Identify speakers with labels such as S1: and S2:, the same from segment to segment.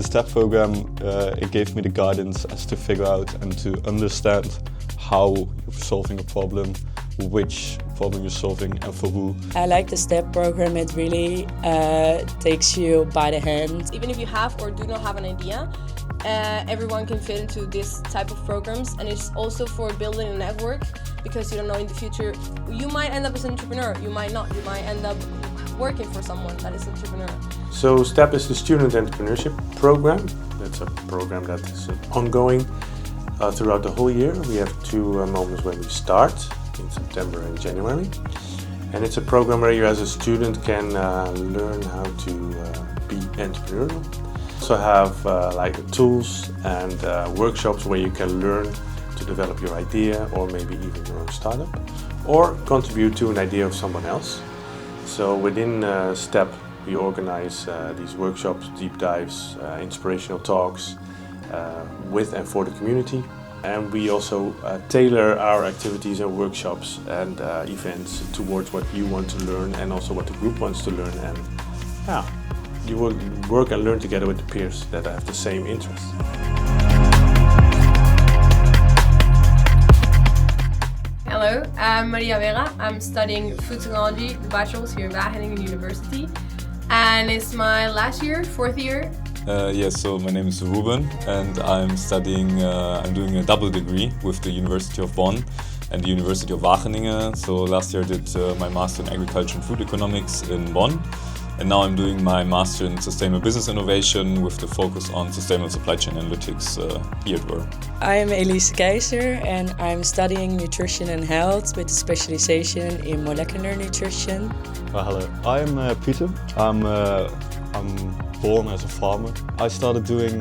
S1: STEP program, it gave me the guidance as to figure out and to understand how you're solving a problem, which problem you're solving and for who.
S2: I like the STEP program. It really takes you by the hand.
S3: Even if you have or do not have an idea, everyone can fit into this type of programs, and it's also for building a network, because you don't know in the future, you might end up as an entrepreneur, you might not, you might end up working for someone that is an entrepreneur.
S4: So STEP is the Student Entrepreneurship Program. That's a program that is ongoing throughout the whole year. We have two moments when we start, in September and January. And it's a program where you as a student can learn how to be entrepreneurial. Also have like tools and workshops where you can learn to develop your idea, or maybe even your own startup, or contribute to an idea of someone else. So within STEP we organize these workshops, deep dives, inspirational talks with and for the community. And we also tailor our activities and workshops and events towards what you want to learn, and also what the group wants to learn. And yeah, you will work and learn together with the peers that have the same interests.
S3: Hello, I'm Maria Vera. I'm studying food technology, the bachelor's here at Wageningen University. And it's my last year, fourth year.
S5: Yes, so my name is Ruben, and I'm doing a double degree with the University of Bonn and the University of Wageningen. So last year I did my master in agriculture and food economics in Bonn, and now I'm doing my master in sustainable business innovation with the focus on sustainable supply chain analytics here at WUR.
S2: I'm Elise Keizer and I'm studying nutrition and health with a specialization in molecular nutrition.
S1: Hello, I'm Peter. I'm born as a farmer. I started doing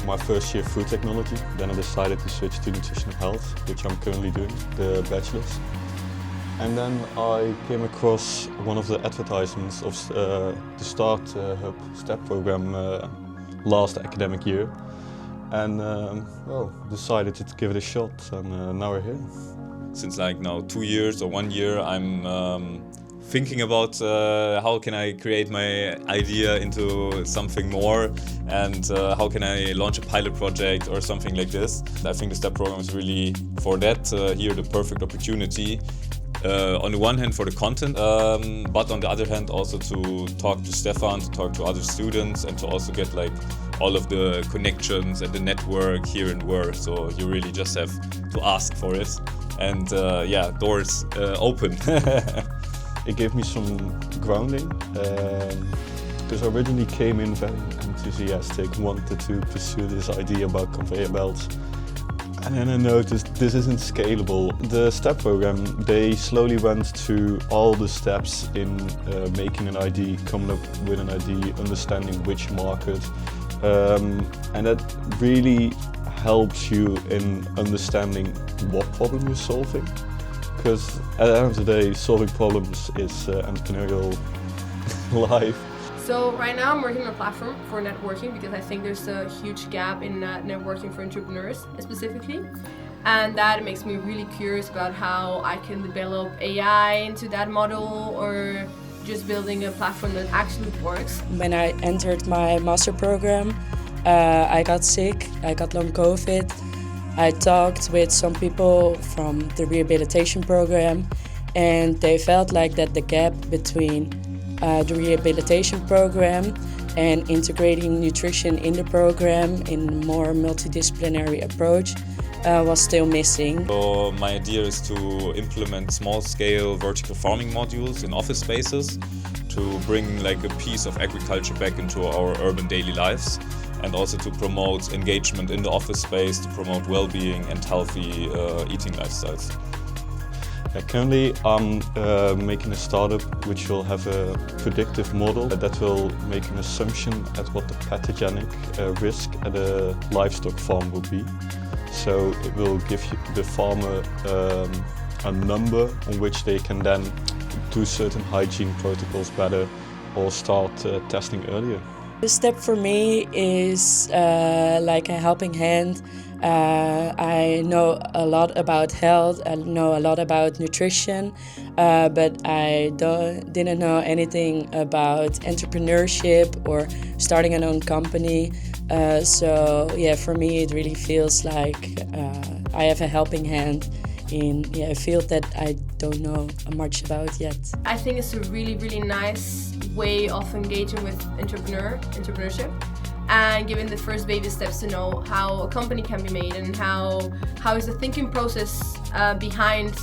S1: my first year food technology, then I decided to switch to nutrition and health, which I'm currently doing, the bachelor's. And then I came across one of the advertisements of the Starthub STEP program last academic year, and well, decided to give it a shot, and now we're here.
S5: Since like now 2 years or 1 year, I'm thinking about how can I create my idea into something more, and how can I launch a pilot project or something like this. I think the STEP program is really for that, here the perfect opportunity. On the one hand for the content, but on the other hand also to talk to Stefan, to talk to other students, and to also get like all of the connections and the network here in WUR. So you really just have to ask for it, and yeah, doors open.
S1: It gave me some grounding, because I originally came in very enthusiastic, wanted to pursue this idea about conveyor belts. And then I noticed this isn't scalable. The STEP program, they slowly went through all the steps in making an idea, coming up with an idea, understanding which market. And that really helps you in understanding what problem you're solving. Because at the end of the day, solving problems is entrepreneurial life.
S3: So right now I'm working on a platform for networking, because I think there's a huge gap in networking for entrepreneurs specifically. And that makes me really curious about how I can develop AI into that model, or just building a platform that actually works.
S2: When I entered my master program, I got sick, I got long COVID. I talked with some people from the rehabilitation program, and they felt like that the gap between the rehabilitation program and integrating nutrition in the program in a more multidisciplinary approach was still missing.
S5: So my idea is to implement small-scale vertical farming modules in office spaces to bring like a piece of agriculture back into our urban daily lives, and also to promote engagement in the office space, to promote well-being and healthy eating lifestyles.
S1: Currently I'm making a startup which will have a predictive model that will make an assumption at what the pathogenic risk at a livestock farm would be. So it will give the farmer a number on which they can then do certain hygiene protocols better, or start testing earlier.
S2: The step for me is like a helping hand. I know a lot about health, I know a lot about nutrition, but I didn't know anything about entrepreneurship or starting an own company. So yeah, for me it really feels like I have a helping hand in a field that I don't know much about yet.
S3: I think it's a really, really nice way of engaging with entrepreneurship and giving the first baby steps to know how a company can be made and how is the thinking process behind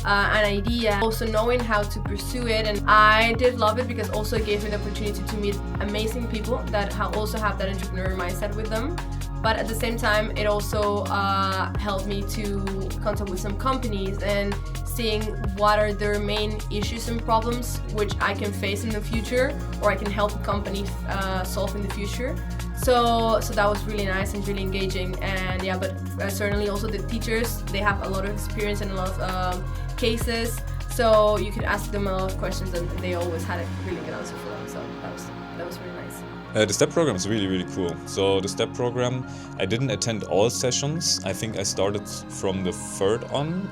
S3: an idea, also knowing how to pursue it. And I did love it because also it gave me the opportunity to meet amazing people that also have that entrepreneurial mindset with them. But at the same time, it also helped me to contact with some companies and seeing what are their main issues and problems which I can face in the future or I can help a company solve in the future. So that was really nice and really engaging. And yeah, but certainly also the teachers, they have a lot of experience and a lot of cases. So you could ask them a lot of questions and they always had a really good answer for them. So that was really nice.
S5: The STEP program is really, really cool. So the STEP program, I didn't attend all sessions. I think I started from the third on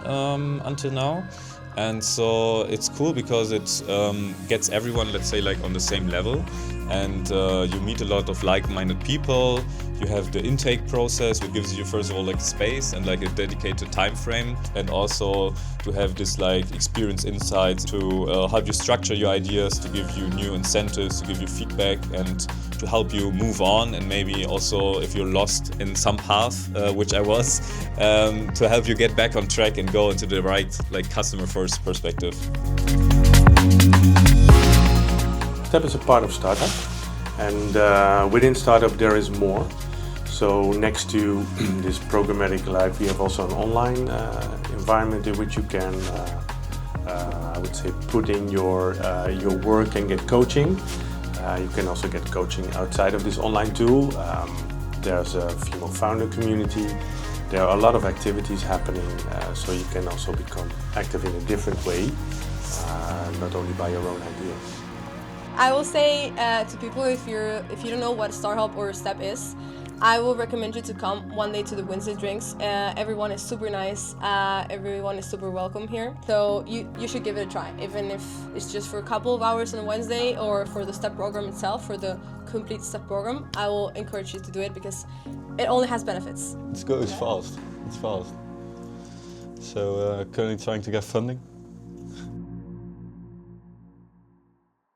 S5: until now. And so it's cool because it gets everyone, let's say, like on the same level. And you meet a lot of like-minded people. You have the intake process, which gives you first of all like space and like a dedicated time frame, and also to have this like experience insights to help you structure your ideas, to give you new incentives, to give you feedback, and to help you move on. And maybe also if you're lost in some path, which I was, to help you get back on track and go into the right like customer-first perspective.
S4: STEP is a part of Starthub, and within Starthub there is more. So next to this programmatic life, we have also an online environment in which you can, I would say, put in your work and get coaching. You can also get coaching outside of this online tool. There's a female founder community. There are a lot of activities happening, so you can also become active in a different way, not only by your own ideas.
S3: I will say to people, if you don't know what Starthub or STEP is, I will recommend you to come one day to the Wednesday drinks. Everyone is super nice. Everyone is super welcome here. So you should give it a try, even if it's just for a couple of hours on a Wednesday or for the STEP program itself, for the complete STEP program. I will encourage you to do it because it only has benefits.
S1: It goes fast. It's fast. So currently trying to get funding.